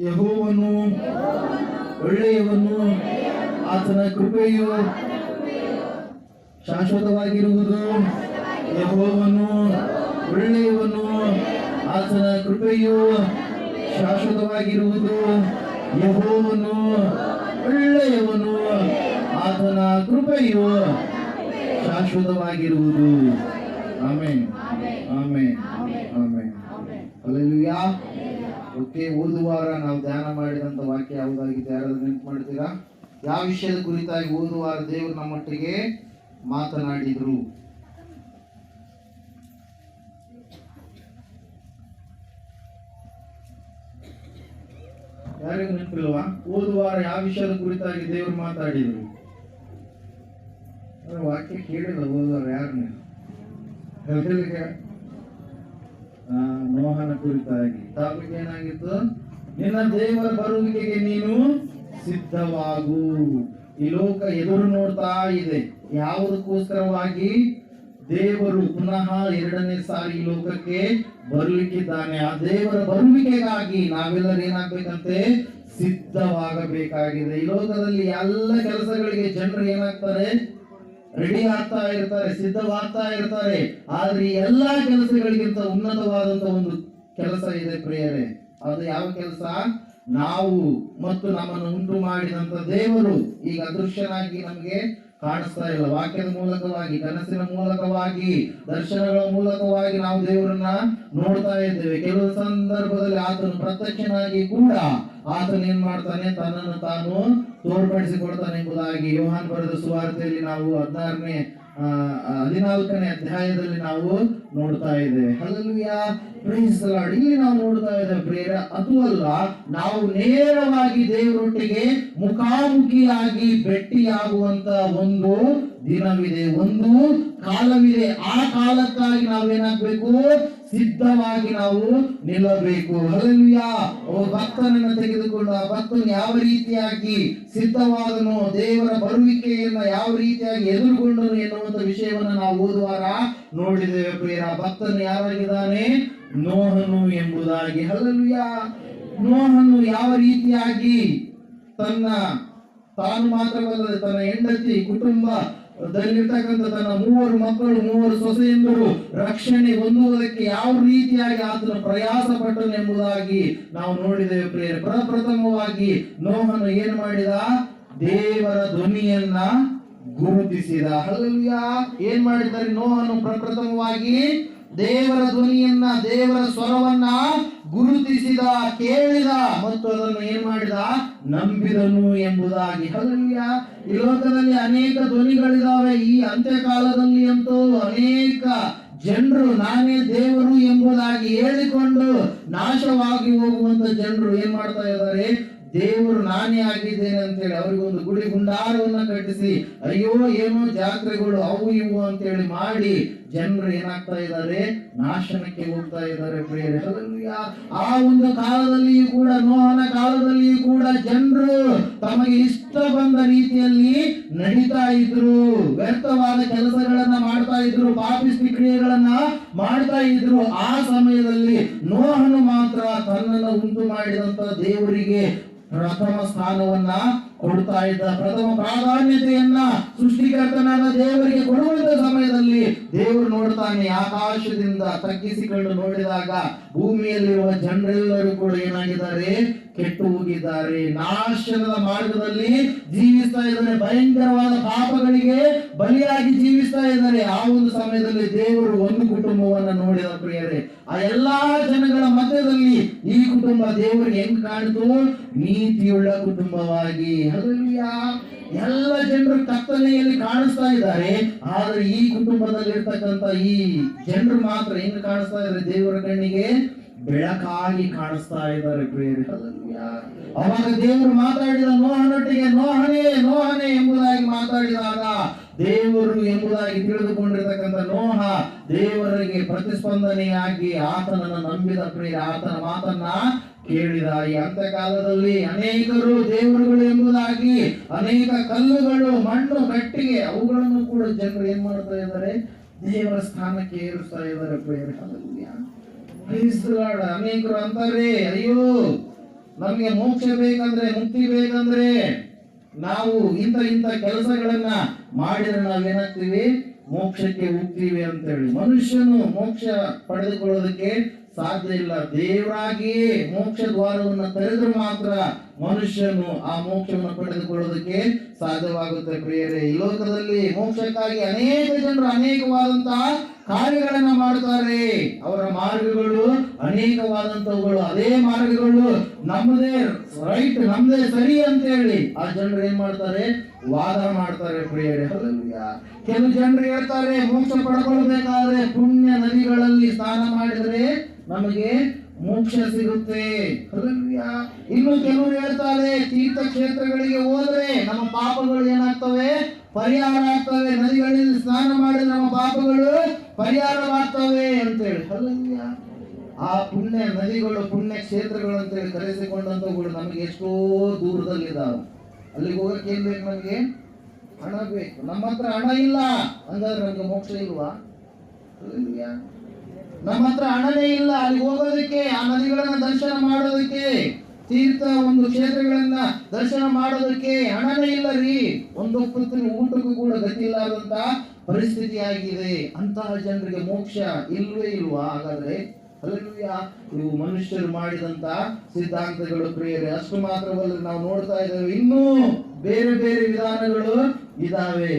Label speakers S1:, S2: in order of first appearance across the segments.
S1: ಯೆಹೋವನು ಒಳ್ಳೆಯವನು, ಆತನ ಕೃಪೆಯು ಶಾಶ್ವತವಾಗಿರುವುದು. ಯೆಹೋವನು ಒಳ್ಳೆಯವನು, ಆತನ ಕೃಪೆಯು ಶಾಶ್ವತವಾಗಿರುವುದು. ಯೆಹೋವನು ಒಳ್ಳೆಯವನು, ಆತನ ಕೃಪೆಯು ಶಾಶ್ವತವಾಗಿರುವುದು. Amen, amen, amen. Hallelujah. Okay, ಓದುವಾರ ನಾವು ಧ್ಯಾನ ಮಾಡಿದಂತ ವಾಕ್ಯ ಯಾವುದಾಗಿದೆ? ಯಾರಾದ್ರೂ ನೆನಪು ಮಾಡ್ತೀರಾ? ಯಾವ ವಿಷಯದ ಕುರಿತಾಗಿ ಓದುವಾರ ದೇವರು ನಮ್ಮೊಟ್ಟಿಗೆ ಮಾತನಾಡಿದ್ರು? ಯಾರಿಗೂ ನೆನಪಿಲ್ವಾ? ಓದುವಾರ ಯಾವ ವಿಷಯದ ಕುರಿತಾಗಿ ದೇವರು ಮಾತಾಡಿದ್ರು? ವಾಕ್ಯ ಕೇಳಿಲ್ಲ ಓದುವಾರ ಯಾರನ್ನ? ನೋಹನ ಕುರಿತಾಗಿ. ಟಾಪಿಕ್ ಏನಾಗಿತ್ತು? ನಿನ್ನ ದೇವರ ಬರುವಿಕೆಗೆ ನೀನು ಸಿದ್ಧವಾಗು. ಈ ಲೋಕ ಎದುರು ನೋಡ್ತಾ ಇದೆ. ಯಾವುದಕ್ಕೋಸ್ಕರವಾಗಿ? ದೇವರು ಪುನಃ ಎರಡನೇ ಸಾರಿ ಈ ಲೋಕಕ್ಕೆ ಬರಲಿಕ್ಕಿದ್ದಾನೆ. ಆ ದೇವರ ಬರುವಿಕೆಗಾಗಿ ನಾವೆಲ್ಲರೂ ಏನಾಗ್ಬೇಕಂತೆ? ಸಿದ್ಧವಾಗಬೇಕಾಗಿದೆ. ಈ ಲೋಕದಲ್ಲಿ ಎಲ್ಲ ಕೆಲಸಗಳಿಗೆ ಜನರು ಏನಾಗ್ತಾರೆ? ರೆಡಿ ಆಗ್ತಾ ಇರ್ತಾರೆ, ಸಿದ್ಧವಾಗ್ತಾ ಇರ್ತಾರೆ. ಆದ್ರೆ ಈ ಎಲ್ಲಾ ಕೆಲಸಗಳಿಗಿಂತ ಉನ್ನತವಾದಂತ ಒಂದು ಕೆಲಸ ಇದೆ ಪ್ರಿಯರೇ. ಅದು ಯಾವ ಕೆಲಸ? ನಾವು ಮತ್ತು ನಮ್ಮನ್ನು ಉಂಟು ಮಾಡಿದಂತ ದೇವರು ಈಗ ಅದೃಶ್ಯನಾಗಿ ನಮಗೆ ಕಾಣಿಸ್ತಾ ಇಲ್ಲ. ವಾಕ್ಯದ ಮೂಲಕವಾಗಿ, ಕನಸಿನ ಮೂಲಕವಾಗಿ, ದರ್ಶನಗಳ ಮೂಲಕವಾಗಿ ನಾವು ದೇವರನ್ನ ನೋಡ್ತಾ ಇದ್ದೇವೆ. ಕೆಲವು ಸಂದರ್ಭದಲ್ಲಿ ಆತನು ಪ್ರತ್ಯಕ್ಷನಾಗಿ ಕೂಡ ಆತನು ಏನ್ ಮಾಡ್ತಾನೆ? ತನ್ನನ್ನು ತಾನು ತೋರ್ಪಡಿಸಿಕೊಡ್ತಾನೆ ಎಂಬುದಾಗಿ ಯೋಹಾನ್ ಬರೆದ ಸುವಾರ್ತೆಯಲ್ಲಿ ನಾವು 14ನೇ ಅಧ್ಯಾಯದಲ್ಲಿ ನಾವು ನೋಡ್ತಾ ಇದ್ದೇವೆ. Hallelujah, praise the Lord. ಇಲ್ಲಿ ನಾವು ನೋಡ್ತಾ ಇದ್ದೇವೆ ಪ್ರಿಯರೇ, ಅದು ಅಲ್ಲ, ನಾವು ನೇರವಾಗಿ ದೇವರೊಟ್ಟಿಗೆ ಮುಖಾಮುಖಿಯಾಗಿ ಭೇಟಿಯಾಗುವಂತ ಒಂದು ದಿನವಿದೆ, ಒಂದು ಕಾಲವಿದೆ. ಆ ಕಾಲಕ್ಕಾಗಿ ನಾವೇನಾಗಬೇಕು? ಸಿದ್ಧವಾಗಿ ನಾವು ನಿಲ್ಲಬೇಕು. ಹಲ್ಲೆಲೂಯಾ. ಭಕ್ತನನ್ನು ತೆಗೆದುಕೊಂಡು ಆ ಭಕ್ತನು ಯಾವ ರೀತಿಯಾಗಿ ಸಿದ್ಧವಾದನು, ದೇವರ ಬರುವಿಕೆಯನ್ನ ಯಾವ ರೀತಿಯಾಗಿ ಎದುರುಗೊಂಡನು ಎನ್ನುವಂತ ವಿಷಯವನ್ನು ನಾವು ಓದುವಾರ ನೋಡಿದ್ದೇವೆ ಪ್ರಿಯರ. ಭಕ್ತನು ಯಾರಾಗಿದ್ದಾನೆ? ನೋಹನು ಎಂಬುದಾಗಿ. ಹಲ್ಲೆಲೂಯಾ. ನೋಹನು ಯಾವ ರೀತಿಯಾಗಿ ತಾನು ಮಾತ್ರವಲ್ಲದೆ ತನ್ನ ಹೆಂಡತಿ, ಕುಟುಂಬದಲ್ಲಿರ್ತಕ್ಕಂಥ ತನ್ನ 3 ಮಕ್ಕಳು, 3 ಸೊಸೆಯಂದರು ರಕ್ಷಣೆ ಹೊಂದುವುದಕ್ಕೆ ಯಾವ ರೀತಿಯಾಗಿ ಆತನು ಪ್ರಯಾಸ ಪಟ್ಟನು ಎಂಬುದಾಗಿ ನಾವು ನೋಡಿದ್ದೇವೆ ಪ್ರಿಯರೇ. ಪ್ರಪ್ರಥಮವಾಗಿ ನೋಹನು ಏನು ಮಾಡಿದ? ದೇವರ ಧ್ವನಿಯನ್ನ ಗುರುತಿಸಿದ. ಹಲ್ಲೆಲೂಯಾ. ಏನ್ ಮಾಡಿದ್ದಾರೆ? ನೋಹನು ಪ್ರಪ್ರಥಮವಾಗಿ ದೇವರ ಧ್ವನಿಯನ್ನ, ದೇವರ ಸ್ವರವನ್ನ ಗುರುತಿಸಿದ, ಕೇಳಿದ ಮತ್ತು ಅದನ್ನು ಏನ್ ಮಾಡಿದ? ನಂಬಿದನು ಎಂಬುದಾಗಿ. ಹಲ್ಲೆಲೂಯಾ. ಈ ಲೋಕದಲ್ಲಿ ಅನೇಕ ಧ್ವನಿಗಳಿದಾವೆ. ಈ ಅಂತ್ಯಕಾಲದಲ್ಲಿ ಅಂತೂ ಅನೇಕ ಜನರು ನಾನೇ ದೇವರು ಎಂಬುದಾಗಿ ಹೇಳಿಕೊಂಡು ನಾಶವಾಗಿ ಹೋಗುವಂತ ಜನರು ಏನ್ ಮಾಡ್ತಾ ಇದ್ದಾರೆ? ದೇವರು ನಾನೇ ಆಗಿದ್ದೇನೆ ಅಂತೇಳಿ ಅವರಿಗೊಂದು ಗುಡಿ ಗುಂಡಾರವನ್ನ ಕಟ್ಟಿಸಿ, ಅಯ್ಯೋ ಏನೋ ಜಾತ್ರೆಗಳು ಅವು ಇವು ಅಂತೇಳಿ ಮಾಡಿ ಜನರು ಏನಾಗ್ತಾ ಇದ್ದಾರೆ? ನಾಶನಕ್ಕೆ ಹೋಗ್ತಾ ಇದ್ದಾರೆ ಪ್ರಿಯರೇ. ಆ ಒಂದು ಕಾಲದಲ್ಲಿಯೂ ಕೂಡ, ನೋಹನ ಕಾಲದಲ್ಲಿಯೂ ಕೂಡ ಜನರು ತಮಗೆ ಇಷ್ಟ ಬಂದ ರೀತಿಯಲ್ಲಿ ನಡೀತಾ ಇದ್ರು, ವ್ಯರ್ಥವಾದ ಕೆಲಸಗಳನ್ನ ಮಾಡ್ತಾ ಇದ್ರು, ಪಾಪಿಷ್ಟಿ ಕ್ರಿಯೆಗಳನ್ನ ಮಾಡ್ತಾ ಇದ್ರು. ಆ ಸಮಯದಲ್ಲಿ ನೋಹನು ಮಾತ್ರ ತನ್ನನ್ನು ಉಂಟು ಮಾಡಿದಂತ ದೇವರಿಗೆ ಪ್ರಥಮ ಸ್ಥಾನವನ್ನ ಕೊಡ್ತಾ ಇದ್ದ. ಪ್ರಥಮ ಪ್ರಾಧಾನ್ಯತೆಯನ್ನ ಸೃಷ್ಟಿಕರ್ತನಾದ ದೇವರಿಗೆ ಕೊಡುವಂತ ಸಮಯದಲ್ಲಿ ದೇವರು ನೋಡ್ತಾನೆ. ಆಕಾಶದಿಂದ ತಗ್ಗಿಸಿಕೊಂಡು ನೋಡಿದಾಗ ಭೂಮಿಯಲ್ಲಿರುವ ಜನರೆಲ್ಲರೂ ಕೂಡ ಏನಾಗಿದ್ದಾರೆ? ಕೆಟ್ಟು ಹೋಗಿದ್ದಾರೆ, ನಾಶನದ ಮಾರ್ಗದಲ್ಲಿ ಜೀವಿಸ್ತಾ ಇದ್ದಾರೆ, ಭಯಂಕರವಾದ ಪಾಪಗಳಿಗೆ ಬಲಿಯಾಗಿ ಜೀವಿಸ್ತಾ ಇದ್ದಾರೆ. ಆ ಒಂದು ಸಮಯದಲ್ಲಿ ದೇವರು ಒಂದು ಕುಟುಂಬವನ್ನ ನೋಡಿದ ಪ್ರಿಯರೇ. ಆ ಎಲ್ಲಾ ಜನಗಳ ಮಧ್ಯದಲ್ಲಿ ಈ ಕುಟುಂಬ ದೇವರಿಗೆ ಹೆಂಗ್ ಕಾಣಿತು? ನೀತಿಯುಳ್ಳ ಕುಟುಂಬವಾಗಿ. ಹಲ್ಲೆಲೂಯಾ. ಎಲ್ಲ ಜನರು ಕತ್ತಲೆಯಲ್ಲಿ ಕಾಣಿಸ್ತಾ ಇದ್ದಾರೆ, ಆದ್ರೆ ಈ ಕುಟುಂಬದಲ್ಲಿ ಇರ್ತಕ್ಕಂಥ ಈ ಜನರು ಮಾತ್ರ ಹೆಂಗ್ ಕಾಣಿಸ್ತಾ ಇದ್ದಾರೆ? ದೇವರ ಕಣ್ಣಿಗೆ ಬೆಳಕಾಗಿ ಕಾಣಿಸ್ತಾ ಇದ್ದಾರೆ ಪ್ರಿಯರೇ. ಹಲ್ಲೆಲೂಯಾ. ಅವಾಗ ದೇವರು ಮಾತಾಡಿದ ನೋಹನೊಟ್ಟಿಗೆ, ನೋಹನೇ ನೋಹನೇ ಎಂಬುದಾಗಿ ಮಾತಾಡಿದಾಗ ದೇವರು ಎಂಬುದಾಗಿ ತಿಳಿದುಕೊಂಡಿರ್ತಕ್ಕಂಥ ನೋಹ ದೇವರಿಗೆ ಪ್ರತಿಸ್ಪಂದನೆಯಾಗಿ ಆತನನ್ನು ನಂಬಿದ ಪ್ರಿಯ, ಆತನ ಮಾತನ್ನ ಕೇಳಿದ. ಈ ಅಂತ್ಯಕಾಲದಲ್ಲಿ ಅನೇಕರು ದೇವರುಗಳು ಎಂಬುದಾಗಿ ಅನೇಕ ಕಲ್ಲುಗಳು, ಮಣ್ಣು, ಕಟ್ಟಿಗೆ ಅವುಗಳನ್ನು ಕೂಡ ಜನರು ಏನ್ ಮಾಡ್ತಾ ಇದ್ದಾರೆ? ದೇವರ ಸ್ಥಾನಕ್ಕೆ ಏರಿಸ್ತಾ ಇದ್ದಾರೆ ಪ್ರಿಯರೇ. ಹಲ್ಲೆಲೂಯಾ. ಅನೇಕರು ಅಂತಾರೆ, ಅಯ್ಯೋ ನಮಗೆ ಮೋಕ್ಷ ಬೇಕಂದ್ರೆ, ಮುಕ್ತಿ ಬೇಕಂದ್ರೆ ನಾವು ಇಂಥ ಕೆಲಸಗಳನ್ನ ಮಾಡಿದ್ರೆ ನಾವೇನಾಗ್ತೀವಿ, ಮೋಕ್ಷಕ್ಕೆ ಹೋಗ್ತೀವಿ ಅಂತೇಳಿ. ಮನುಷ್ಯನು ಮೋಕ್ಷ ಪಡೆದುಕೊಳ್ಳೋದಕ್ಕೆ ಸಾಧ್ಯ ಇಲ್ಲ. ದೇವರಾಗಿ ಮೋಕ್ಷ ದ್ವಾರವನ್ನು ತೆರೆದ್ರೆ ಮಾತ್ರ ಮನುಷ್ಯನು ಆ ಮೋಕ್ಷವನ್ನು ಪಡೆದುಕೊಳ್ಳೋದಕ್ಕೆ ಸಾಧ್ಯವಾಗುತ್ತೆ ಪ್ರಿಯರೇ. ಈ ಲೋಕದಲ್ಲಿ ಮೋಕ್ಷಕ್ಕಾಗಿ ಅನೇಕ ಜನರು ಅನೇಕವಾದಂತಹ ಕಾರ್ಯಗಳನ್ನ ಮಾಡ್ತಾರೆ. ಅವರ ಮಾರ್ಗಗಳು ಅನೇಕವಾದಂತವುಗಳು. ಅದೇ ಮಾರ್ಗಗಳು ನಮ್ಮದೇ ರೈಟ್, ನಮ್ಮದೇ ಸರಿ ಅಂತ ಹೇಳಿ ಆ ಜನರು ಏನ್ ಮಾಡ್ತಾರೆ, ವಾದ ಮಾಡ್ತಾರೆ ಪ್ರಿಯರೇ. ಕೆಲವು ಜನರು ಹೇಳ್ತಾರೆ, ಮೋಕ್ಷ ಪಡ್ಕೊಳ್ಬೇಕಾದ್ರೆ ಪುಣ್ಯ ನದಿಗಳಲ್ಲಿ ಸ್ನಾನ ಮಾಡಿದರೆ ನಮಗೆ ಮೋಕ್ಷ ಸಿಗುತ್ತೆ. ಇನ್ನು ಕೆಲವರು ಹೇಳ್ತಾರೆ, ತೀರ್ಥಕ್ಷೇತ್ರಗಳಿಗೆ ಹೋದ್ರೆ ನಮ್ಮ ಪಾಪಗಳು ಏನಾಗ್ತವೆ, ಪರಿಹಾರ ಆಗ್ತವೆ. ನದಿಗಳಲ್ಲಿ ಸ್ನಾನ ಮಾಡಿದ್ರೆ ನಮ್ಮ ಪಾಪಗಳು ಪರಿಹಾರವಾಗ್ತವೆ ಅಂತೇಳಿ. ಆ ಪುಣ್ಯ ನದಿಗಳು, ಪುಣ್ಯ ಕ್ಷೇತ್ರಗಳು ಅಂತೇಳಿ ಕರೆಸಿಕೊಂಡಂತವುಗಳು ನಮಗೆ ಎಷ್ಟೋ ದೂರದಲ್ಲಿದ್ದಾವೆ. ಅಲ್ಲಿಗೆ ಹೋಗಕ್ಕೆ ಏನ್ ಬೇಕು, ನಮಗೆ ಹಣ ಬೇಕು. ನಮ್ಮ ಹತ್ರ ಹಣ ಇಲ್ಲ ಹಂಗಾದ್ರೆ ನಮ್ಗೆ ಮೋಕ್ಷ ಇಲ್ವಾ? ನಮ್ಮ ಹತ್ರ ಹಣನೇ ಇಲ್ಲ ಅಲ್ಲಿ ಹೋಗೋದಕ್ಕೆ, ಆ ನದಿಗಳನ್ನ ದರ್ಶನ ಮಾಡೋದಕ್ಕೆ, ತೀರ್ಥ ಒಂದು ಕ್ಷೇತ್ರಗಳನ್ನ ದರ್ಶನ ಮಾಡೋದಕ್ಕೆ ಹಣನೇ ಇಲ್ಲ ರೀ. ಒಂದು ಹೊತ್ತಿನ ಊಟಕ್ಕೂ ಕೂಡ ಗತಿ ಇಲ್ಲಾದಂತ ಪರಿಸ್ಥಿತಿ ಆಗಿದೆ. ಅಂತಹ ಜನರಿಗೆ ಮೋಕ್ಷ ಇಲ್ವೇ ಇಲ್ವಾ ಹಾಗಾದ್ರೆ? ಇವು ಮನುಷ್ಯರು ಮಾಡಿದಂತ ಸಿದ್ಧಾಂತಗಳು ಪ್ರಿಯರೇ. ಅಷ್ಟು ಮಾತ್ರವಲ್ಲ, ನಾವು ನೋಡ್ತಾ ಇದ್ದೇವೆ ಇನ್ನೂ ಬೇರೆ ಬೇರೆ ವಿಧಾನಗಳು ಇದಾವೆ.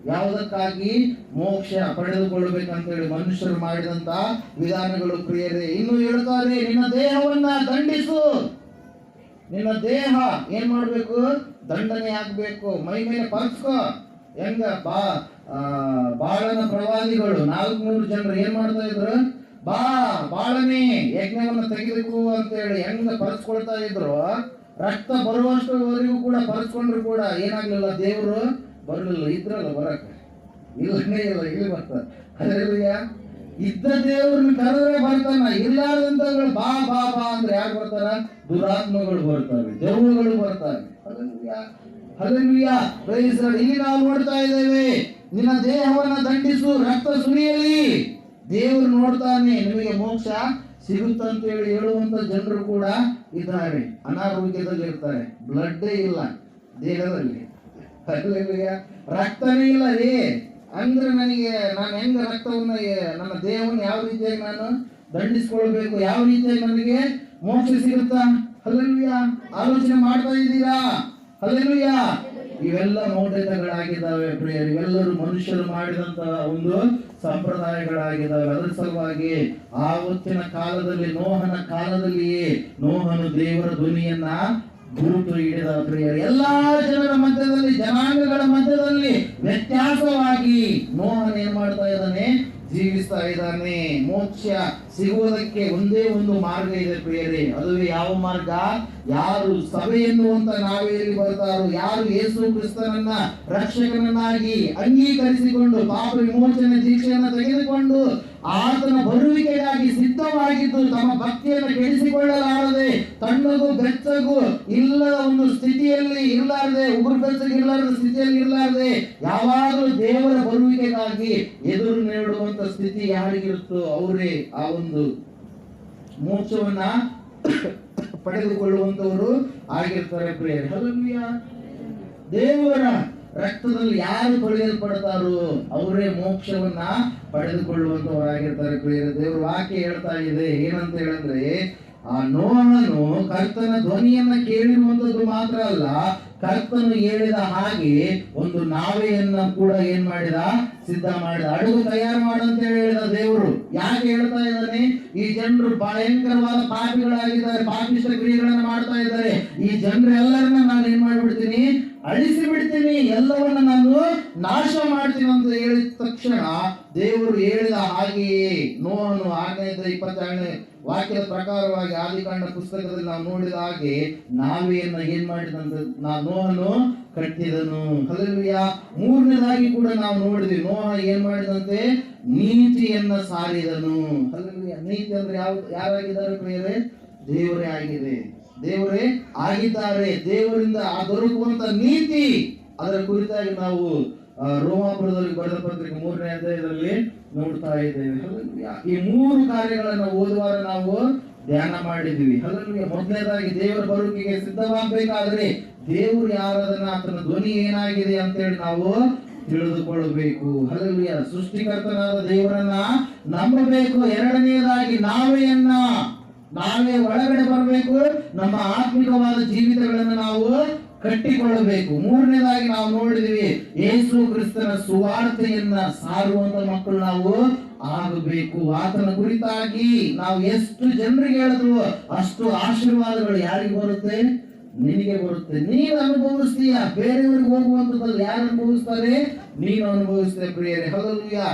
S1: ಯಾವುದಕ್ಕಾಗಿ ಮೋಕ್ಷ ಪಡೆದುಕೊಳ್ಳಬೇಕಂತ ಹೇಳಿ ಮನುಷ್ಯರು ಮಾಡಿದಂತ ವಿಧಾನಗಳು ಪ್ರಿಯರೇ. ಇನ್ನು ಹೇಳ್ತಾರೆ, ನಿನ್ನ ದೇಹವನ್ನ ದಂಡಿಸು. ನಿನ್ನ ದೇಹ ಏನ್ ಮಾಡ್ಬೇಕು, ದಂಡನೆ ಆಗ್ಬೇಕು. ಮೈ ಮೇಲೆ ಪರ್ಸ್ಕೋ. ಹೆಂಗ ಬಾಳನ ಪ್ರವಾದಿಗಳು 400 ಜನರು ಏನ್ ಮಾಡ್ತಾ ಇದ್ರು, ಬಾಳನೆ ಯಜ್ಞವನ್ನ ತೆಗೆದಕು ಅಂತ ಹೇಳಿ ಹೆಂಗ ಪರಸ್ಕೊಳ್ತಾ ಇದ್ರು. ರಕ್ತ ಬರುವಷ್ಟುವರೆಗೂ ಕೂಡ ಪರಸ್ಕೊಂಡ್ರು ಕೂಡ ಏನಾಗ್ಲಿಲ್ಲ, ದೇವರು ಬರಲಿಲ್ಲ. ಇದ್ರಲ್ಲ ಬರಕ ಇಲ್ಲನೇ ಇಲ್ಲ, ಇಲ್ಲಿ ಬರ್ತಾರೆ. ಅದ್ರಲ್ಲಿ ಇದ್ದ ದೇವ್ರನ್ನ ಕರೆದ್ರೆ ಬರ್ತಾನ, ಇರ್ಲಾರ್ದಂತಗಳು ಬಾ ಬಾ ಬಾ ಅಂದ್ರೆ ಯಾರು ಬರ್ತಾರ? ದುರಾತ್ಮಗಳು ಬರ್ತಾವೆ, ದೆವ್ವಗಳು ಬರ್ತಾವೆ. ಇಲ್ಲಿ ನಾವು ನೋಡ್ತಾ ಇದ್ದೇವೆ, ನಿನ್ನ ದೇಹವನ್ನ ದಂಡಿಸು, ರಕ್ತ ಸುರಿಯಲಿ. ದೇವರು ನೋಡ್ತಾನೆ, ನಿಮಗೆ ಮೋಕ್ಷ ಸಿಗುತ್ತಂತ ಹೇಳುವಂತ ಜನರು ಕೂಡ ಇದ್ದಾರೆ. ಅನಾರೋಗ್ಯದಲ್ಲಿ ಇರ್ತಾರೆ, ಬ್ಲಡ್ಡೇ ಇಲ್ಲ ದೇಹದಲ್ಲಿ, ರಕ್ತನೇ ಇಲ್ಲ ರೀ. ಅಂದ್ರೆ ನಾನು ಹೆಂಗ ರಕ್ತವನ್ನ, ನನ್ನ ದೇಹವನ್ನು ಯಾವ ರೀತಿಯಾಗಿ ನಾನು ದಂಡಿಸ್ಕೊಳ್ಬೇಕು, ಯಾವ ರೀತಿಯಾಗಿ ನನಗೆ ಮೋಕ್ಷ ಸಿಗುತ್ತಾ? ಆಲೋಚನೆ ಮಾಡ್ತಾ ಇದ್ದೀರಾ? ಇವೆಲ್ಲ ಮೌಢ್ಯತೆಗಳಾಗಿದ್ದಾವೆ ಪ್ರಿಯರು. ಇವೆಲ್ಲರೂ ಮನುಷ್ಯರು ಮಾಡಿದಂತಹ ಒಂದು ಸಂಪ್ರದಾಯಗಳಾಗಿದ್ದಾವೆ. ಅದರ ಸಲುವಾಗಿ ಆವತ್ತಿನ ಕಾಲದಲ್ಲಿ, ನೋಹನ ಕಾಲದಲ್ಲಿಯೇ ನೋಹನು ದೇವರ ಧ್ವನಿಯನ್ನ ಗುರುತು ಹಿಡಿದ ಪ್ರಿಯರು. ಎಲ್ಲಾ ಜನರ ಮಧ್ಯದಲ್ಲಿ, ಜನಾಂಗಗಳ ಮಧ್ಯದಲ್ಲಿ ವ್ಯತ್ಯಾಸವಾಗಿ ನೋಹನ್ ಏನ್ ಮಾಡ್ತಾ ಇದ್ದಾನೆ, ಜೀವಿಸ್ತಾ ಇದ್ದಾನೆ. ಮೋಕ್ಷ ಸಿಗುವುದಕ್ಕೆ ಒಂದೇ ಒಂದು ಮಾರ್ಗ ಇದೆ ಪ್ರಿಯರೇ. ಅದುವೇ ಯಾವ ಮಾರ್ಗ? ಯಾರು ಸಭೆ ಎನ್ನುವಂತ ನಾವೆಯಲ್ಲಿ ಬರ್ತಾರೋ, ಯಾರು ಯೇಸು ಕ್ರಿಸ್ತನನ್ನ ರಕ್ಷಕನನ್ನಾಗಿ ಅಂಗೀಕರಿಸಿಕೊಂಡು ಪಾಪ ವಿಮೋಚನೆ ದೀಕ್ಷೆಯನ್ನು ತೆಗೆದುಕೊಂಡು ಆತನ ಬರುವಿಕೆಗಾಗಿ ಸಿದ್ಧವಾಗಿದ್ದು, ತಮ್ಮ ಭಕ್ತಿಯನ್ನು ಕೆಡಿಸಿಕೊಳ್ಳಲಾರದೆ, ತಣ್ಣಗೂ ಬೆಚ್ಚಗೂ ಇಲ್ಲದ ಒಂದು ಸ್ಥಿತಿಯಲ್ಲಿ ಇರಲಾರದೆ, ಉಗುರು ಬೆಚ್ಚಗೆ ಇರಲಾರದ ಸ್ಥಿತಿಯಲ್ಲಿ ಇರಲಾರದೆ, ಯಾವಾಗಲೂ ದೇವರ ಬರುವಿಕೆಗಾಗಿ ಎದುರು ನೀಡುವಂತ ಸ್ಥಿತಿ ಯಾರಿಗಿರುತ್ತೋ ಅವರೇ ಆ ಒಂದು ಮೋಕ್ಷವನ್ನ ಪಡೆದುಕೊಳ್ಳುವಂತವರು ಆಗಿರ್ತಾರೆ ಪ್ರಿಯರೇ. ದೇವರ ರಕ್ತದಲ್ಲಿ ಯಾರು ತೊಳೆಯಲ್ಪಡ್ತಾರೋ ಅವರೇ ಮೋಕ್ಷವನ್ನ ಪಡೆದುಕೊಳ್ಳುವಂತವರಾಗಿರ್ತಾರೆ ಪ್ರಿಯರೇ. ದೇವರ ವಾಕ್ಯ ಹೇಳ್ತಾ ಇದೆ, ಏನಂತ ಹೇಳಿದ್ರೆ, ಆ ನೋಹನು ಕರ್ತನ ಧ್ವನಿಯನ್ನ ಕೇಳಿರುವಂತದ್ದು ಮಾತ್ರ ಅಲ್ಲ, ಕರ್ತನು ಹೇಳಿದ ಹಾಗೆ ಒಂದು ನಾವೆಯನ್ನ ಕೂಡ ಏನ್ ಮಾಡಿದ, ಸಿದ್ಧ ಮಾಡಿದ. ಅಡುಗೆ ತಯಾರು ಮಾಡಂತ ಹೇಳಿದ ದೇವರು. ಯಾಕೆ ಹೇಳ್ತಾ ಇದ್ದಾನೆ? ಈ ಜನರು ಭಯಂಕರವಾದ ಪಾಪಿಗಳಾಗಿದ್ದಾರೆ, ಪಾಪಿಷ್ಟ ಕ್ರಿಯೆಗಳನ್ನ ಮಾಡ್ತಾ ಇದ್ದಾರೆ. ಈ ಜನರೆಲ್ಲರನ್ನ ನಾನು ಏನ್ ಮಾಡ್ಬಿಡ್ತೀನಿ, ಅಳಿಸಿ ಬಿಡ್ತೀನಿ, ಎಲ್ಲವನ್ನ ನಾನು ನಾಶ ಮಾಡ್ತೀನಿ ಅಂತ ಹೇಳಿದ ತಕ್ಷಣ ದೇವರು ಹೇಳಿದ ಹಾಗೆಯೇ ನೋಹನು 22ನೇ ವಾಕ್ಯದ ಪ್ರಕಾರವಾಗಿ ಆದಿಕಾಂಡ ಪುಸ್ತಕದಲ್ಲಿ ನಾವು ನೋಡಿದ ಹಾಗೆ ನಾವೆಯನ್ನ ಏನ್ ಮಾಡಿದಂತ ನೋಹನು ಕಟ್ಟಿದನು. ಮೂರನೇದಾಗಿ ಕೂಡ ನಾವು ನೋಡಿದ್ವಿ, ನೋಹ ಏನ್ ಮಾಡಿದಂತೆ ನೀತಿಯನ್ನ ಸಾರಿದನು. ನೀತಿ ಅಂದ್ರೆ ಯಾರಾಗಿದ್ದಾರೆ ಪ್ರಿಯರೇ? ದೇವರೇ ಆಗಿದೆ, ದೇವರೇ ಆಗಿದ್ದಾರೆ. ದೇವರಿಂದ ದೊರಕುವಂತ ನೀತಿ, ಅದರ ಕುರಿತಾಗಿ ನಾವು ರೋಮಾಪುರದಲ್ಲಿ ಬರೆದ ಪತ್ರಿಕೆ 3ನೇ ಅಧ್ಯಾಯದಲ್ಲಿ ನೋಡ್ತಾ ಇದ್ದೇವೆ. ಈ 3 ಕಾರ್ಯಗಳನ್ನು ಓದುವಾಗ ನಾವು ಧ್ಯಾನ ಮಾಡಿದ್ವಿ. ಹಲ್ಲೆಲೂಯಾ. ಮೊದಲನೇದಾಗಿ ದೇವರ ಬರುವಿಕೆಗೆ ಸಿದ್ಧವಾಗಬೇಕಾದ್ರೆ ದೇವರು ಯಾರದನ್ನ, ಆತನ ಧ್ವನಿ ಏನಾಗಿದೆ ಅಂತೇಳಿ ನಾವು ತಿಳಿದುಕೊಳ್ಳಬೇಕು. ಹಲ್ಲೆಲೂಯಾ. ಸೃಷ್ಟಿಕರ್ತನಾದ ದೇವರನ್ನ ನಂಬಬೇಕು. ಎರಡನೆಯದಾಗಿ ನಾವೇ ಒಳಗಡೆ ಬರಬೇಕು. ನಮ್ಮ ಆತ್ಮಿಕವಾದ ಜೀವಿತಗಳನ್ನು ನಾವು ಕಟ್ಟಿಕೊಳ್ಳಬೇಕು. ಮೂರನೇದಾಗಿ ನಾವು ನೋಡಿದ್ವಿ, ಯೇಸು ಕ್ರಿಸ್ತನ ಸುವಾರ್ತೆಯನ್ನ ಸಾರುವಂತ ಮಕ್ಕಳು ನಾವು ಆಗಬೇಕು. ಆತನ ಕುರಿತಾಗಿ ನಾವು ಎಷ್ಟು ಜನರಿಗೆ ಹೇಳಿದ್ರು ಅಷ್ಟು ಆಶೀರ್ವಾದಗಳು ಯಾರಿಗೆ ಬರುತ್ತೆ? ನಿನಗೆ ಬರುತ್ತೆ. ನೀನು ಅನುಭವಿಸ್ತೀಯ. ಬೇರೆಯವರಿಗೆ ಹೋಗುವಂತದ್ದು ಯಾರು ಅನುಭವಿಸ್ತಾರೆ? ನೀನು ಅನುಭವಿಸ್ತೀಯ ಪ್ರಿಯರೇ. ಹಲ್ಲೆಲೂಯಾ.